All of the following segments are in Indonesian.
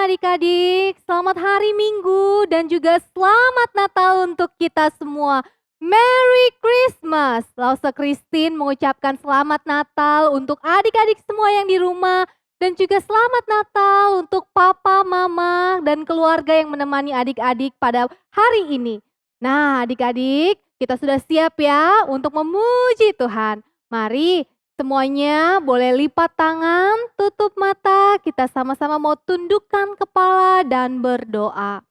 adik-adik, selamat hari Minggu dan juga selamat Natal untuk kita semua. Merry Christmas. Lause Christine mengucapkan selamat Natal untuk adik-adik semua yang di rumah dan juga selamat Natal untuk papa, mama dan keluarga yang menemani adik-adik pada hari ini. Nah, adik-adik, kita sudah siap ya untuk memuji Tuhan. Mari semuanya boleh lipat tangan, tutup mata, kita sama-sama mau tundukkan kepala dan berdoa.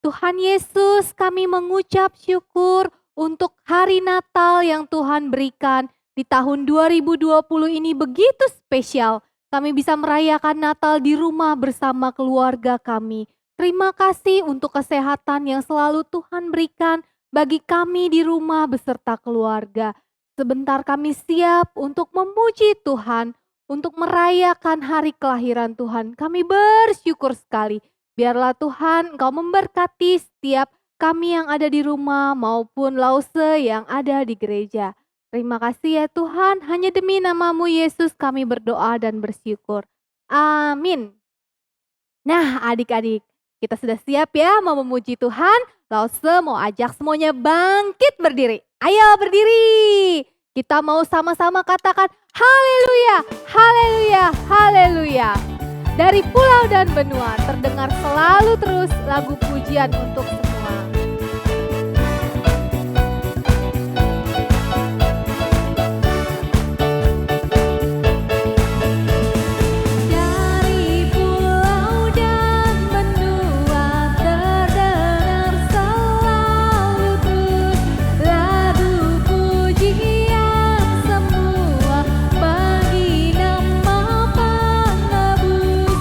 Tuhan Yesus, kami mengucap syukur untuk hari Natal yang Tuhan berikan di tahun 2020 ini begitu spesial. Kami bisa merayakan Natal di rumah bersama keluarga kami. Terima kasih untuk kesehatan yang selalu Tuhan berikan bagi kami di rumah beserta keluarga. Sebentar kami siap untuk memuji Tuhan, untuk merayakan hari kelahiran Tuhan. Kami bersyukur sekali. Biarlah Tuhan Engkau memberkati setiap kami yang ada di rumah maupun Lause yang ada di gereja. Terima kasih ya Tuhan, hanya demi nama-Mu Yesus kami berdoa dan bersyukur. Amin. Nah adik-adik, kita sudah siap ya mau memuji Tuhan. Lause mau ajak semuanya bangkit berdiri. Ayo berdiri. Kita mau sama-sama katakan haleluya, haleluya, haleluya. Dari pulau dan benua terdengar selalu terus lagu pujian untuk semua. Dari pulau dan benua terdengar selalu terus lagu pujian semua bagi nama penebus.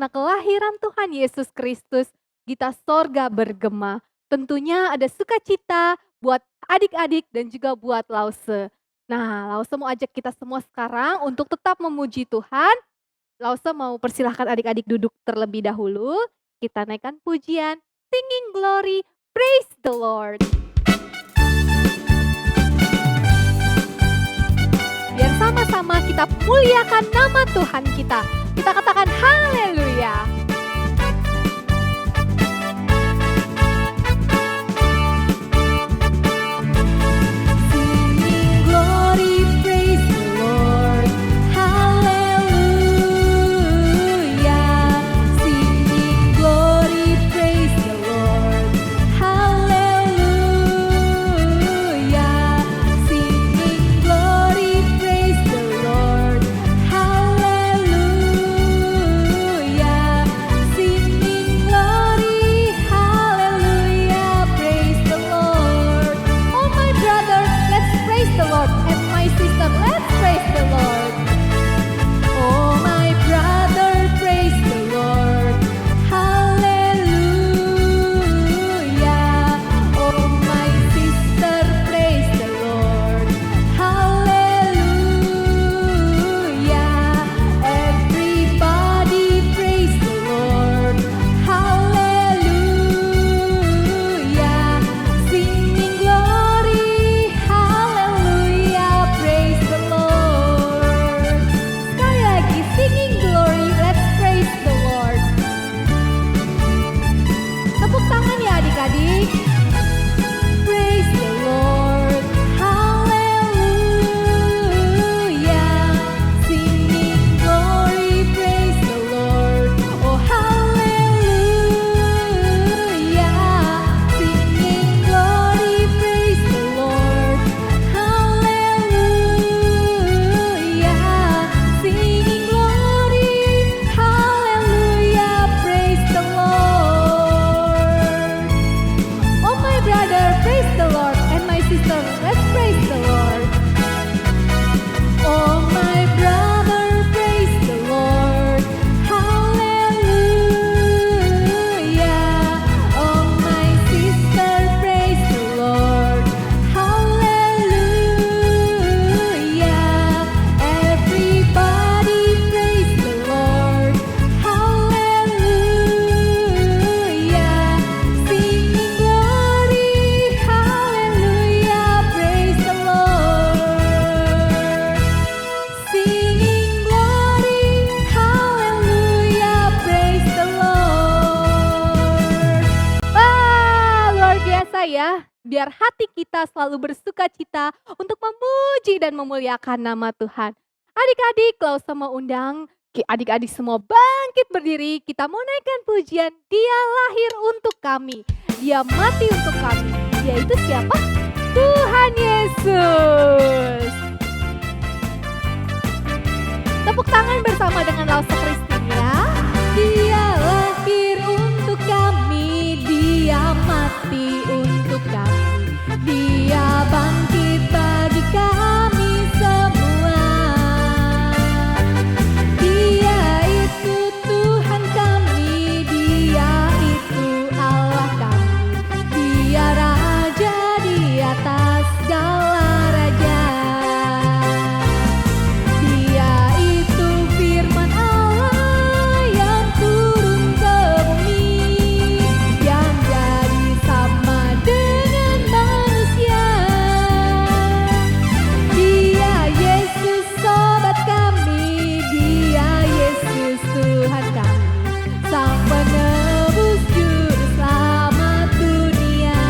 karena kelahiran Tuhan Yesus Kristus, kita sorga bergema. Tentunya ada sukacita buat adik-adik dan juga buat Lause. Nah, Lause mau ajak kita semua sekarang untuk tetap memuji Tuhan. Lause mau persilahkan adik-adik duduk terlebih dahulu. Kita naikkan pujian, singing glory, praise the Lord. Biar sama-sama kita muliakan nama Tuhan kita. Kita katakan haleluya. Biar hati kita selalu bersuka cita untuk memuji dan memuliakan nama Tuhan. Adik-adik, Lause mau undang adik-adik semua bangkit berdiri. Kita mau naikkan pujian, Dia lahir untuk kami, Dia mati untuk kami. Dia itu siapa? Tuhan Yesus. Tepuk tangan bersama dengan Lause Christine ya. Dia lahir untuk kami, Dia mati untuk kami. Dia bangkit bagi kami semua. Dia itu Tuhan kami, Dia itu Allah kami. Dia Raja di atas segala raja. Dia itu firman Allah yang turun ke bumi, yang jadi sama dengan manusia. Dia Yesus sobat kami, Dia Yesus Tuhan kami, Sang penebus juru selamat dunia.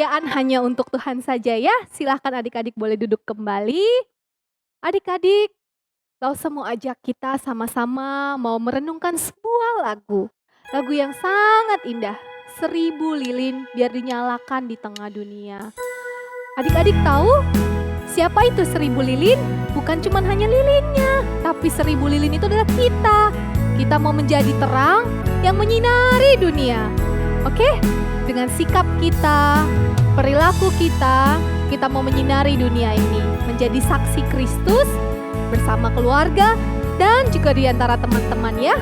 kemuliaan hanya untuk Tuhan saja ya. Silahkan adik-adik boleh duduk kembali. Adik-adik, Lausa mau ajak kita sama-sama mau merenungkan sebuah lagu. Lagu yang sangat indah, 1000 lilin biar dinyalakan di tengah dunia. Adik-adik tahu siapa itu 1000 lilin? Bukan cuma hanya lilinnya, tapi 1000 lilin itu adalah kita. Kita mau menjadi terang yang menyinari dunia. Oke? Dengan sikap kita, perilaku kita, kita mau menyinari dunia ini. Menjadi saksi Kristus bersama keluarga dan juga di antara teman-teman ya.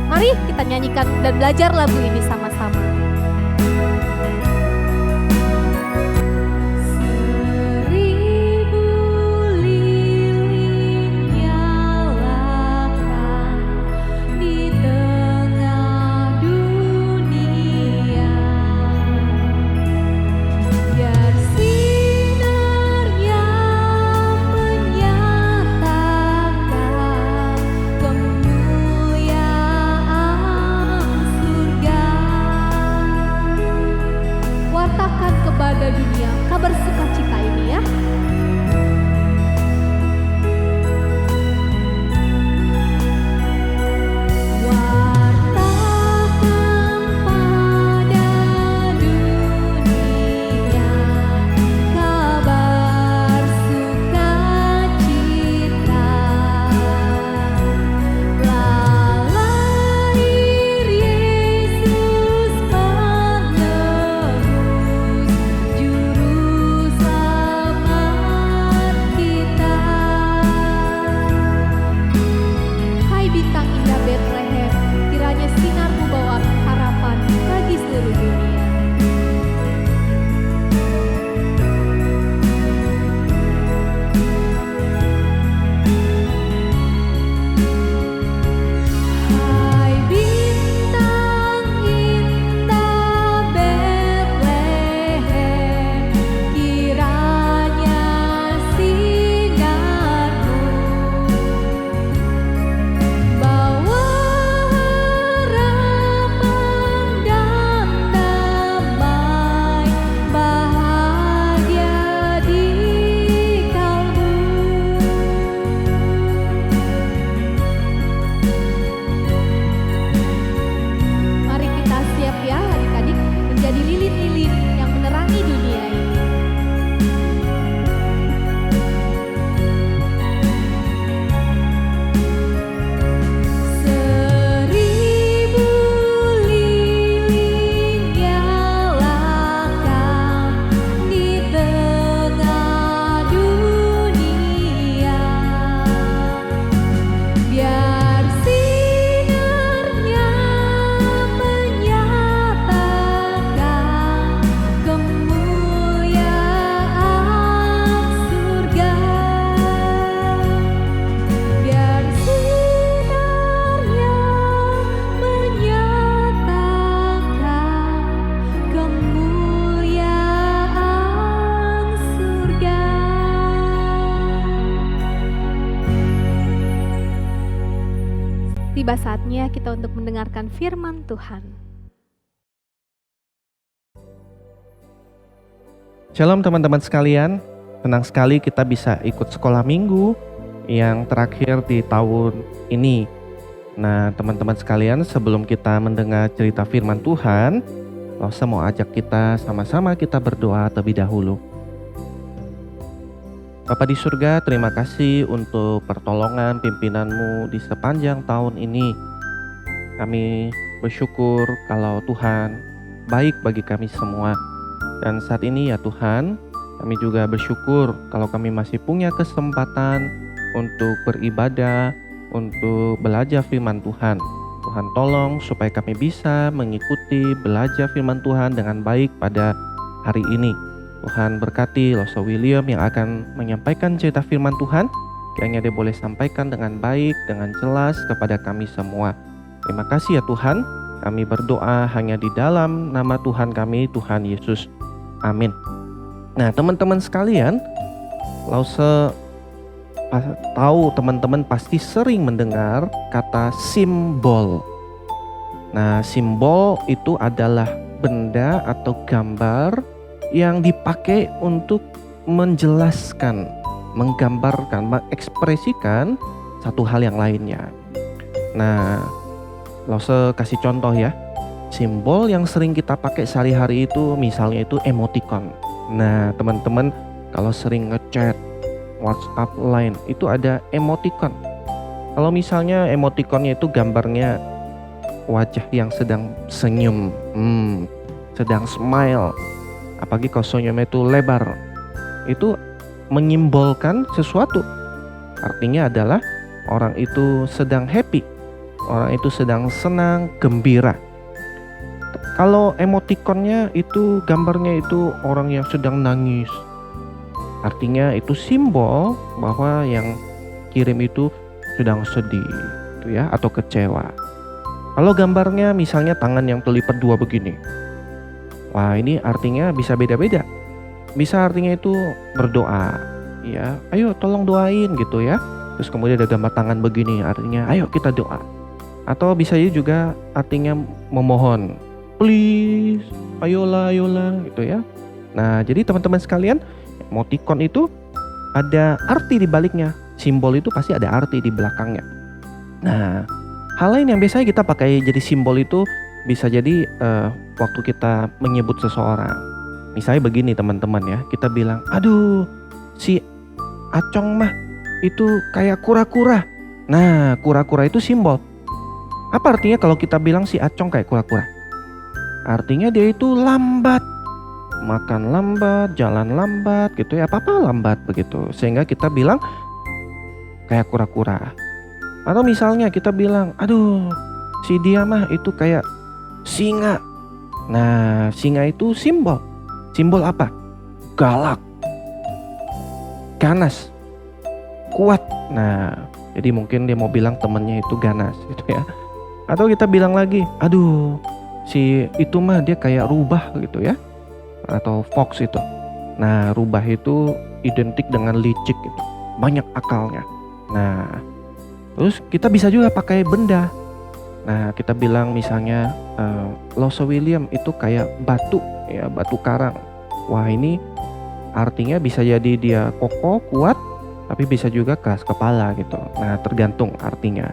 Mari kita nyanyikan dan belajar lagu ini sama-sama. Dunia kabar sukacita ini ya. Tiba saatnya kita untuk mendengarkan firman Tuhan. Shalom teman-teman sekalian, senang sekali kita bisa ikut sekolah minggu yang terakhir di tahun ini. Nah teman-teman sekalian, sebelum kita mendengar cerita firman Tuhan, saya mau ajak kita sama-sama kita berdoa terlebih dahulu. Bapa di surga, terima kasih untuk pertolongan pimpinan-Mu di sepanjang tahun ini. Kami bersyukur kalau Tuhan baik bagi kami semua. Dan saat ini ya Tuhan, kami juga bersyukur kalau kami masih punya kesempatan untuk beribadah, untuk belajar firman Tuhan. Tuhan tolong supaya kami bisa mengikuti belajar firman Tuhan dengan baik pada hari ini. Tuhan berkati Loso William yang akan menyampaikan cerita firman Tuhan. Kiranya dia boleh sampaikan dengan baik, dengan jelas kepada kami semua. Terima kasih ya Tuhan. Kami berdoa hanya di dalam nama Tuhan kami, Tuhan Yesus. Amin. Nah teman-teman sekalian, Loso tahu teman-teman pasti sering mendengar kata simbol. Nah simbol itu adalah benda atau gambar yang dipakai untuk menjelaskan, menggambarkan, mengekspresikan satu hal yang lainnya. Nah, Lause kasih contoh ya. Simbol yang sering kita pakai sehari-hari itu misalnya itu emoticon. Nah, teman-teman kalau sering ngechat WhatsApp, Line itu ada emoticon. Kalau misalnya emoticonnya itu gambarnya wajah yang sedang senyum, sedang smile, apalagi kalau senyumnya itu lebar, itu menyimbolkan sesuatu. Artinya adalah orang itu sedang happy, orang itu sedang senang, gembira. Kalau emoticonnya itu gambarnya itu orang yang sedang nangis, artinya itu simbol bahwa yang kirim itu sedang sedih, gitu ya, atau kecewa. Kalau gambarnya misalnya tangan yang terlipat dua begini, wah ini artinya bisa beda-beda. Bisa artinya itu berdoa, ya, ayo tolong doain gitu ya. Terus kemudian ada gambar tangan begini, artinya ayo kita doa. Atau bisa juga artinya memohon, please, ayolah gitu ya. Nah, jadi teman-teman sekalian, emoticon itu ada arti di baliknya. Simbol itu pasti ada arti di belakangnya. Nah, hal lain yang biasanya kita pakai jadi simbol itu bisa jadi waktu kita menyebut seseorang. Misalnya begini teman-teman ya, kita bilang, aduh si Acong mah itu kayak kura-kura. Nah, kura-kura itu simbol. Apa artinya kalau kita bilang si Acong kayak kura-kura? Artinya dia itu lambat, makan lambat, jalan lambat gitu ya, apa-apa lambat begitu. Sehingga kita bilang kayak kura-kura. Atau misalnya kita bilang, aduh si dia mah itu kayak singa. Nah, singa itu simbol. Simbol apa? Galak, ganas, kuat. Nah, jadi mungkin dia mau bilang temennya itu ganas gitu ya. Atau kita bilang lagi, aduh si itu mah dia kayak rubah gitu ya, atau fox itu. Nah, rubah itu identik dengan licik gitu, banyak akalnya. Nah, terus kita bisa juga pakai benda. Nah, kita bilang misalnya Lause William itu kayak batu ya, batu karang. Wah, ini artinya bisa jadi dia kokoh, kuat, tapi bisa juga keras kepala gitu. Nah, tergantung artinya.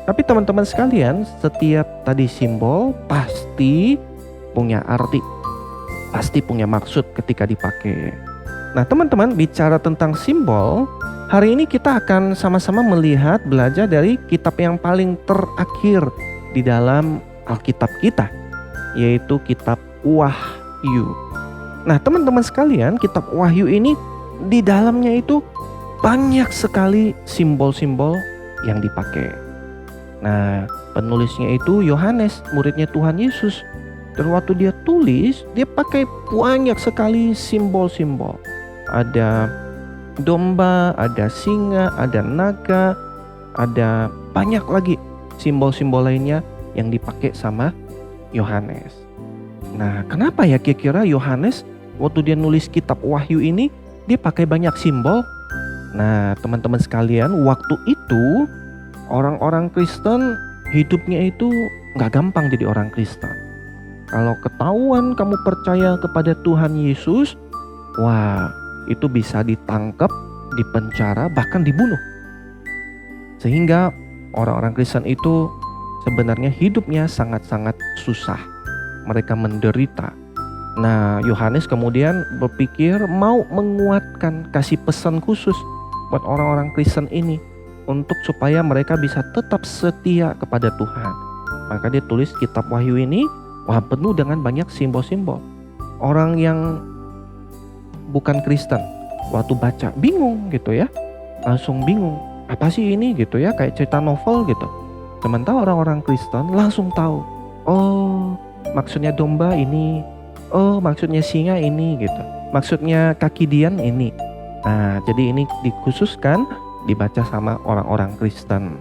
Tapi teman-teman sekalian, setiap tadi simbol pasti punya arti, pasti punya maksud ketika dipakai. Nah, teman-teman, bicara tentang simbol, hari ini kita akan sama-sama melihat, belajar dari kitab yang paling terakhir di dalam Alkitab kita, yaitu kitab Wahyu. Nah, teman-teman sekalian, kitab Wahyu ini di dalamnya itu banyak sekali simbol-simbol yang dipakai. Nah, penulisnya itu Yohanes, muridnya Tuhan Yesus. Dan waktu dia tulis, dia pakai banyak sekali simbol-simbol. Ada domba, ada singa, ada naga, ada banyak lagi simbol-simbol lainnya yang dipakai sama Yohanes. Nah, kenapa ya kira-kira Yohanes waktu dia nulis kitab Wahyu ini dia pakai banyak simbol? Nah, teman-teman sekalian, waktu itu orang-orang Kristen hidupnya itu gak gampang jadi orang Kristen. Kalau ketahuan kamu percaya kepada Tuhan Yesus, wah, itu bisa ditangkap, dipenjara, bahkan dibunuh. Sehingga orang-orang Kristen itu sebenarnya hidupnya sangat-sangat susah. Mereka menderita. Nah, Yohanes kemudian berpikir mau menguatkan, kasih pesan khusus buat orang-orang Kristen ini, untuk supaya mereka bisa tetap setia kepada Tuhan. Maka dia tulis kitab Wahyu ini, wah, penuh dengan banyak simbol-simbol. Orang yang bukan Kristen waktu baca bingung gitu ya, langsung bingung, apa sih ini gitu ya, kayak cerita novel gitu. Sementara orang-orang Kristen langsung tahu, oh maksudnya domba ini, oh maksudnya singa ini gitu, maksudnya kaki dian ini. Nah, jadi ini dikhususkan dibaca sama orang-orang Kristen.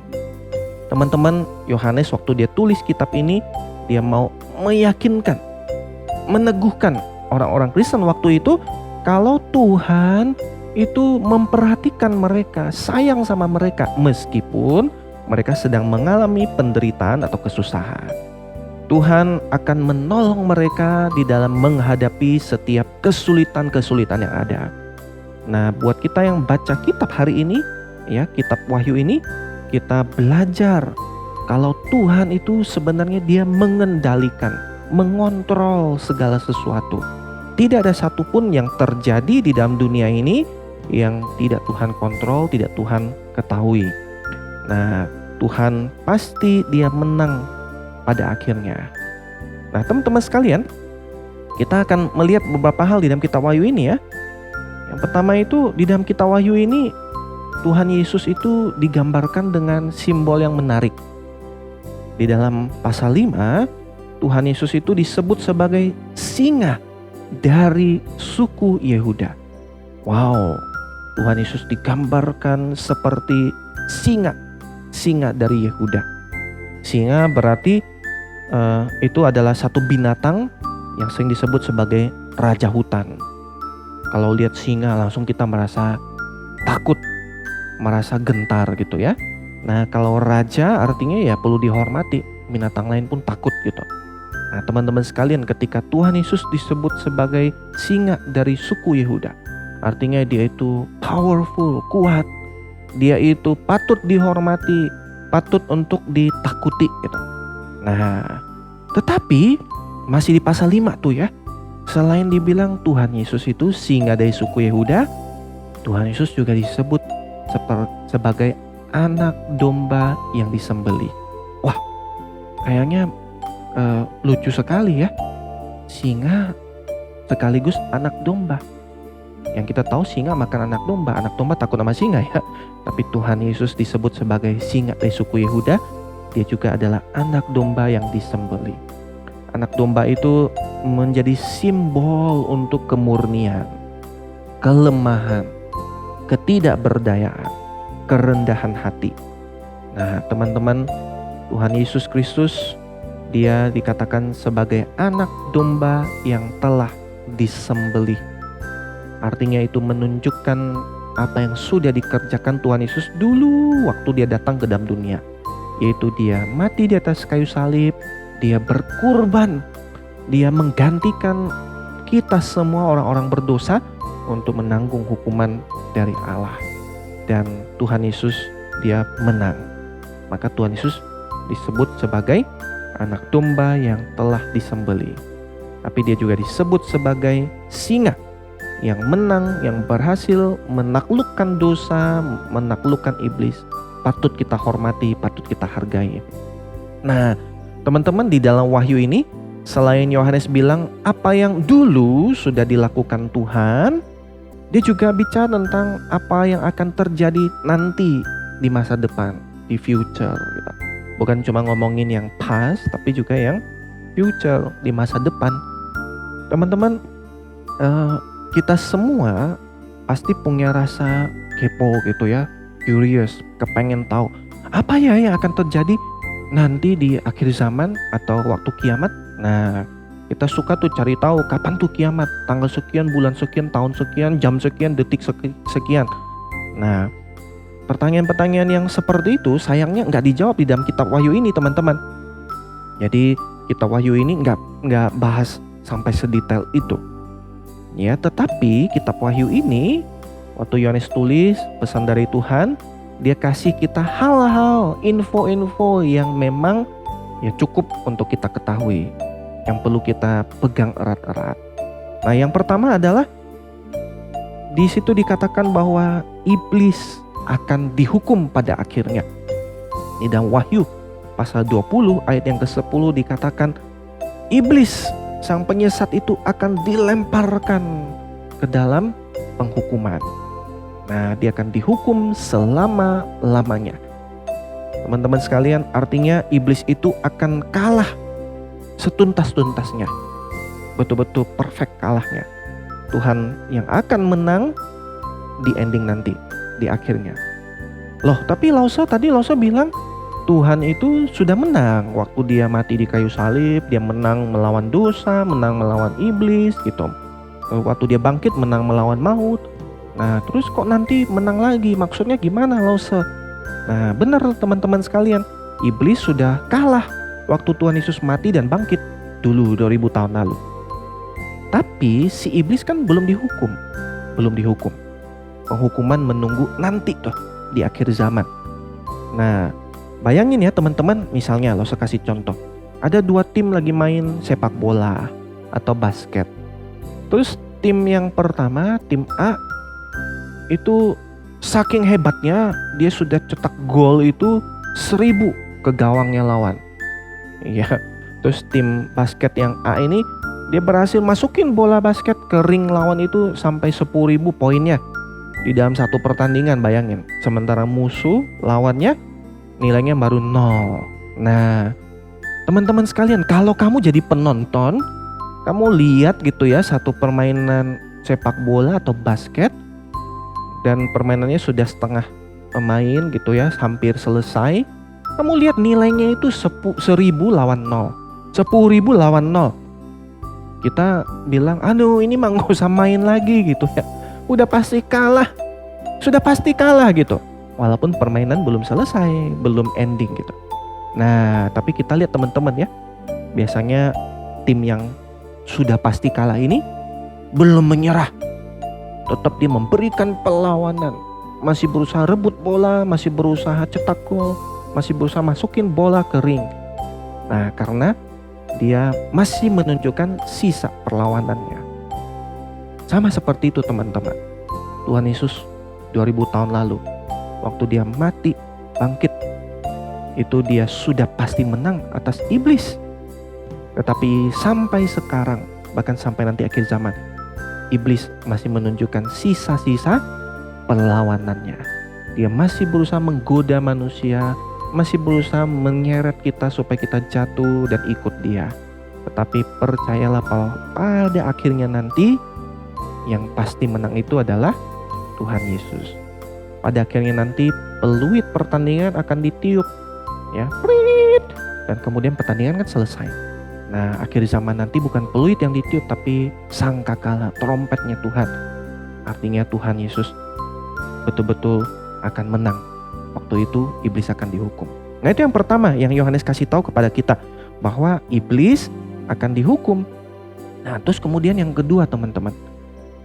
Teman-teman, Yohanes waktu dia tulis kitab ini, dia mau meyakinkan, meneguhkan orang-orang Kristen waktu itu kalau Tuhan itu memperhatikan mereka, sayang sama mereka meskipun mereka sedang mengalami penderitaan atau kesusahan. Tuhan akan menolong mereka di dalam menghadapi setiap kesulitan-kesulitan yang ada. Nah, buat kita yang baca kitab hari ini, ya, kitab Wahyu ini, kita belajar kalau Tuhan itu sebenarnya dia mengendalikan, mengontrol segala sesuatu. Tidak ada satupun yang terjadi di dalam dunia ini yang tidak Tuhan kontrol, tidak Tuhan ketahui. Nah, Tuhan pasti dia menang pada akhirnya. Nah, teman-teman sekalian, kita akan melihat beberapa hal di dalam kitab Wahyu ini ya. Yang pertama itu di dalam kitab Wahyu ini Tuhan Yesus itu digambarkan dengan simbol yang menarik. Di dalam pasal 5, Tuhan Yesus itu disebut sebagai singa dari suku Yehuda. Wow, Tuhan Yesus digambarkan seperti singa dari Yehuda. Singa berarti itu adalah satu binatang yang sering disebut sebagai raja hutan. Kalau lihat singa langsung kita merasa takut, merasa gentar gitu ya. Nah, kalau raja artinya ya perlu dihormati, binatang lain pun takut gitu. Nah, teman-teman sekalian, ketika Tuhan Yesus disebut sebagai singa dari suku Yehuda, artinya dia itu powerful, kuat. Dia itu patut dihormati, patut untuk ditakuti gitu. Nah, tetapi masih di pasal 5 tuh ya. Selain dibilang Tuhan Yesus itu singa dari suku Yehuda, Tuhan Yesus juga disebut sebagai anak domba yang disembelih. Wah, kayaknya lucu sekali ya. Singa sekaligus anak domba. Yang kita tahu singa makan anak domba takut sama singa ya. Tapi Tuhan Yesus disebut sebagai singa dari suku Yehuda. Dia juga adalah anak domba yang disembelih. Anak domba itu menjadi simbol untuk kemurnian, kelemahan, ketidakberdayaan, kerendahan hati. Nah, teman-teman, Tuhan Yesus Kristus dia dikatakan sebagai anak domba yang telah disembelih. Artinya itu menunjukkan apa yang sudah dikerjakan Tuhan Yesus dulu waktu dia datang ke dalam dunia. Yaitu dia mati di atas kayu salib, dia berkurban, dia menggantikan kita semua orang-orang berdosa untuk menanggung hukuman dari Allah. Dan Tuhan Yesus dia menang. Maka Tuhan Yesus disebut sebagai anak domba yang telah disembelih. Tapi dia juga disebut sebagai singa yang menang, yang berhasil menaklukkan dosa, menaklukkan iblis. Patut kita hormati, patut kita hargai. Nah, teman-teman, di dalam Wahyu ini selain Yohanes bilang apa yang dulu sudah dilakukan Tuhan, dia juga bicara tentang apa yang akan terjadi nanti di masa depan, di future gitu. Bukan cuma ngomongin yang past, tapi juga yang future, di masa depan. Teman-teman, kita semua pasti punya rasa kepo gitu ya, curious, kepengen tahu apa ya yang akan terjadi nanti di akhir zaman atau waktu kiamat. Nah, kita suka tuh cari tahu kapan tuh kiamat, tanggal sekian, bulan sekian, tahun sekian, jam sekian, detik sekian. Nah, pertanyaan-pertanyaan yang seperti itu sayangnya nggak dijawab di dalam kitab Wahyu ini, teman-teman. Jadi kitab Wahyu ini nggak bahas sampai sedetail itu. Ya, tetapi kitab Wahyu ini waktu Yohanes tulis pesan dari Tuhan, dia kasih kita hal-hal, info-info yang memang ya cukup untuk kita ketahui, yang perlu kita pegang erat-erat. Nah, yang pertama adalah di situ dikatakan bahwa iblis akan dihukum pada akhirnya. Di dalam Wahyu pasal 20 ayat yang ke-10 dikatakan iblis sang penyesat itu akan dilemparkan ke dalam penghukuman. Nah, dia akan dihukum selama-lamanya. Teman-teman sekalian, artinya iblis itu akan kalah setuntas-tuntasnya. Betul-betul perfect kalahnya. Tuhan yang akan menang di ending nanti, di akhirnya. Loh, tapi tadi Lausa bilang Tuhan itu sudah menang waktu dia mati di kayu salib, dia menang melawan dosa, menang melawan iblis gitu. Waktu dia bangkit menang melawan maut. Nah, terus kok nanti menang lagi? Maksudnya gimana, Lausa? Nah, benar teman-teman sekalian, iblis sudah kalah waktu Tuhan Yesus mati dan bangkit dulu 2000 tahun lalu. Tapi si iblis kan belum dihukum. Penghukuman menunggu nanti tuh di akhir zaman. Nah, bayangin ya teman-teman, misalnya lo saya kasih contoh. Ada 2 tim lagi main sepak bola atau basket. Terus tim yang pertama, tim A, itu saking hebatnya dia sudah cetak gol itu 1000 ke gawangnya lawan. Iya. Terus tim basket yang A ini dia berhasil masukin bola basket ke ring lawan itu sampai 10.000 poinnya di dalam satu pertandingan, bayangin. Sementara musuh lawannya nilainya baru 0. Nah, teman-teman sekalian, kalau kamu jadi penonton, kamu lihat gitu ya satu permainan sepak bola atau basket dan permainannya sudah setengah pemain gitu ya, hampir selesai. Kamu lihat nilainya itu 1000 lawan 0, 10.000 lawan 0. Kita bilang, aduh ini mah gak usah main lagi gitu ya. Udah pasti kalah. Sudah pasti kalah gitu. Walaupun permainan belum selesai, belum ending gitu. Nah, tapi kita lihat teman-teman ya. Biasanya tim yang sudah pasti kalah ini belum menyerah. Tetap dia memberikan perlawanan. Masih berusaha rebut bola, masih berusaha cetak gol, masih berusaha masukin bola ke ring. Nah, karena dia masih menunjukkan sisa perlawanannya. Sama seperti itu teman-teman. Tuhan Yesus 2000 tahun lalu, waktu dia mati, bangkit, itu dia sudah pasti menang atas iblis. Tetapi sampai sekarang, bahkan sampai nanti akhir zaman, iblis masih menunjukkan sisa-sisa perlawanannya. Dia masih berusaha menggoda manusia, masih berusaha menyeret kita supaya kita jatuh dan ikut dia. Tetapi percayalah bahwa pada akhirnya nanti yang pasti menang itu adalah Tuhan Yesus. Pada akhirnya nanti peluit pertandingan akan ditiup, ya, prit, dan kemudian pertandingan kan selesai. Nah, akhir zaman nanti bukan peluit yang ditiup, tapi sangkakala, trompetnya Tuhan. Artinya Tuhan Yesus betul-betul akan menang. Waktu itu iblis akan dihukum. Nah, itu yang pertama yang Yohanes kasih tahu kepada kita, bahwa iblis akan dihukum. Nah, terus kemudian yang kedua teman-teman,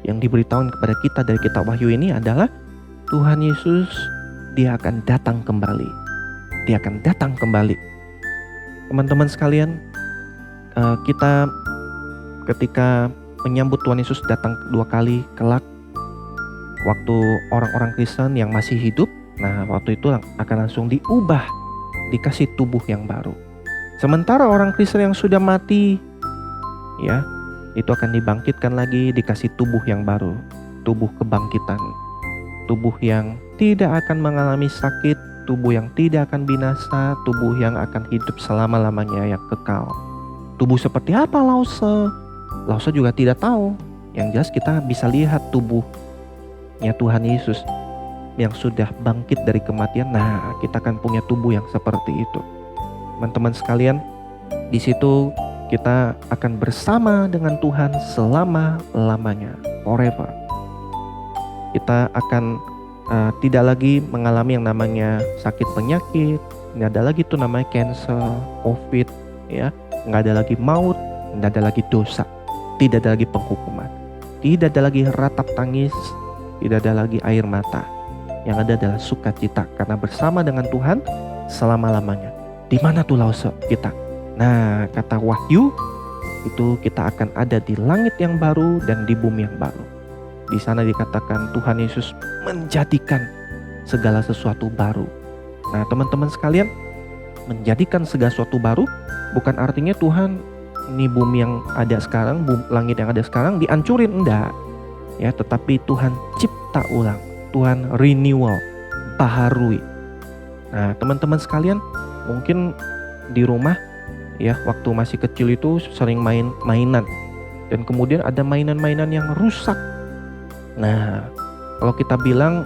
yang diberitahukan kepada kita dari kitab Wahyu ini adalah Tuhan Yesus, dia akan datang kembali. Dia akan datang kembali. Teman-teman sekalian, kita ketika menyambut Tuhan Yesus datang 2 kali kelak, waktu orang-orang Kristen yang masih hidup, nah waktu itu akan langsung diubah, dikasih tubuh yang baru. Sementara orang Kristen yang sudah mati, ya, itu akan dibangkitkan lagi, dikasih tubuh yang baru, tubuh kebangkitan, tubuh yang tidak akan mengalami sakit, tubuh yang tidak akan binasa, tubuh yang akan hidup selama-lamanya yang kekal. Tubuh seperti apa Lause? Lause juga tidak tahu. Yang jelas kita bisa lihat tubuhnya Tuhan Yesus yang sudah bangkit dari kematian. Nah, kita akan punya tubuh yang seperti itu. Teman-teman sekalian, di situ kita akan bersama dengan Tuhan selama-lamanya, forever. Kita akan tidak lagi mengalami yang namanya sakit penyakit, nggak ada lagi tuh namanya cancer, covid, ya, nggak ada lagi maut, nggak ada lagi dosa, tidak ada lagi penghukuman, tidak ada lagi ratap tangis, tidak ada lagi air mata. Yang ada adalah sukacita karena bersama dengan Tuhan selama-lamanya. Di mana tuh Lause kita? Nah, kata Wahyu itu kita akan ada di langit yang baru dan di bumi yang baru. Di sana dikatakan Tuhan Yesus menjadikan segala sesuatu baru. Nah, teman-teman sekalian, menjadikan segala sesuatu baru bukan artinya Tuhan ini bumi yang ada sekarang, langit yang ada sekarang dihancurin, enggak. Ya, tetapi Tuhan cipta ulang, Tuhan renewal, baharui. Nah, teman-teman sekalian, mungkin di rumah ya waktu masih kecil itu sering mainan dan kemudian ada mainan-mainan yang rusak. Nah, kalau kita bilang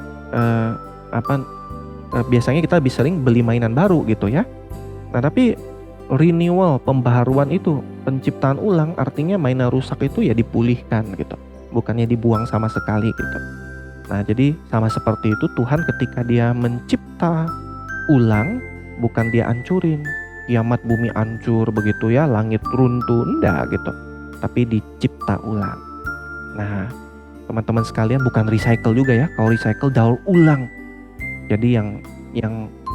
biasanya kita lebih sering beli mainan baru gitu ya. Nah, tapi renewal, pembaharuan itu, penciptaan ulang, artinya mainan rusak itu ya dipulihkan gitu, bukannya dibuang sama sekali gitu. Nah, jadi sama seperti itu Tuhan ketika dia mencipta ulang, bukan dia hancurin, kiamat bumi hancur begitu ya, langit runtuh, enggak gitu. Tapi dicipta ulang. Nah, teman-teman sekalian, bukan recycle juga ya. Kalau recycle daur ulang. Jadi yang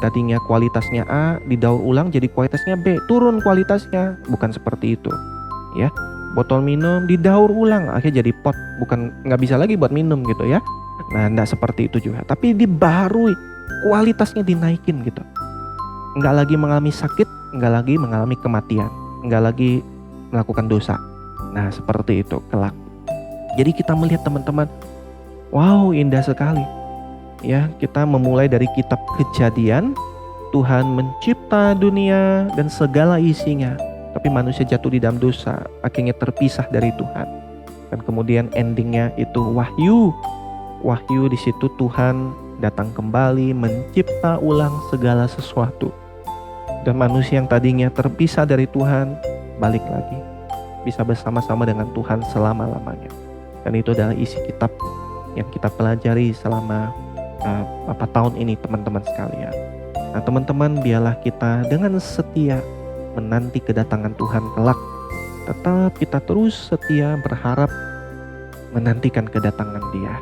tadinya kualitasnya A didaur ulang jadi kualitasnya B, turun kualitasnya. Bukan seperti itu. Ya. Botol minum didaur ulang akhirnya jadi pot, bukan nggak bisa lagi buat minum gitu ya. Nah, enggak seperti itu juga, tapi dibaharui, kualitasnya dinaikin gitu. Nggak lagi mengalami sakit, nggak lagi mengalami kematian, nggak lagi melakukan dosa. Nah, seperti itu kelak. Jadi kita melihat teman-teman, wow, indah sekali. Ya, kita memulai dari kitab Kejadian, Tuhan mencipta dunia dan segala isinya. Tapi manusia jatuh di dalam dosa, akhirnya terpisah dari Tuhan. Dan kemudian endingnya itu Wahyu. Wahyu, di situ Tuhan datang kembali mencipta ulang segala sesuatu. Dan manusia yang tadinya terpisah dari Tuhan balik lagi, bisa bersama-sama dengan Tuhan selama-lamanya. Dan itu adalah isi kitab yang kita pelajari selama beberapa tahun ini, teman-teman sekalian. Nah, teman-teman, biarlah kita dengan setia menanti kedatangan Tuhan kelak. Tetap kita terus setia berharap menantikan kedatangan Dia.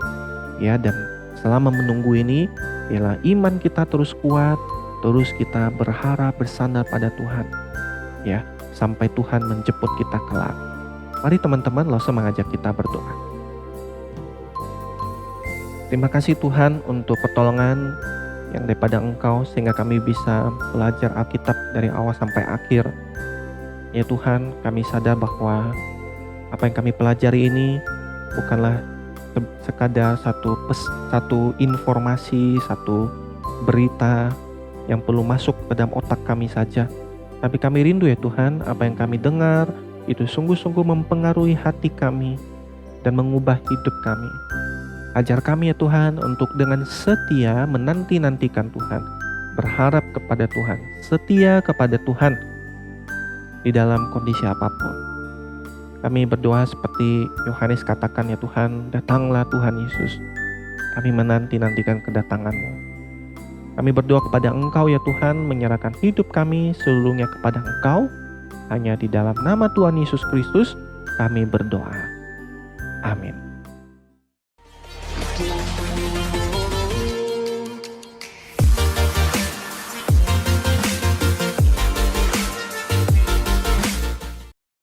Ya, dan selama menunggu ini, biarlah iman kita terus kuat, terus kita berharap bersandar pada Tuhan. Ya, sampai Tuhan menjemput kita kelak. Mari teman-teman, langsung mengajak kita berdoa. Terima kasih Tuhan untuk pertolongan yang daripada Engkau sehingga kami bisa belajar Alkitab dari awal sampai akhir. Ya Tuhan, kami sadar bahwa apa yang kami pelajari ini bukanlah sekadar satu informasi, satu berita yang perlu masuk ke dalam otak kami saja. Tapi kami rindu ya Tuhan, apa yang kami dengar itu sungguh-sungguh mempengaruhi hati kami dan mengubah hidup kami. Ajar kami ya Tuhan untuk dengan setia menanti-nantikan Tuhan, berharap kepada Tuhan, setia kepada Tuhan di dalam kondisi apapun. Kami berdoa seperti Yohanes katakan ya Tuhan, datanglah Tuhan Yesus. Kami menanti-nantikan kedatangan-Mu. Kami berdoa kepada Engkau ya Tuhan, menyerahkan hidup kami seluruhnya kepada Engkau. Hanya di dalam nama Tuhan Yesus Kristus kami berdoa. Amin.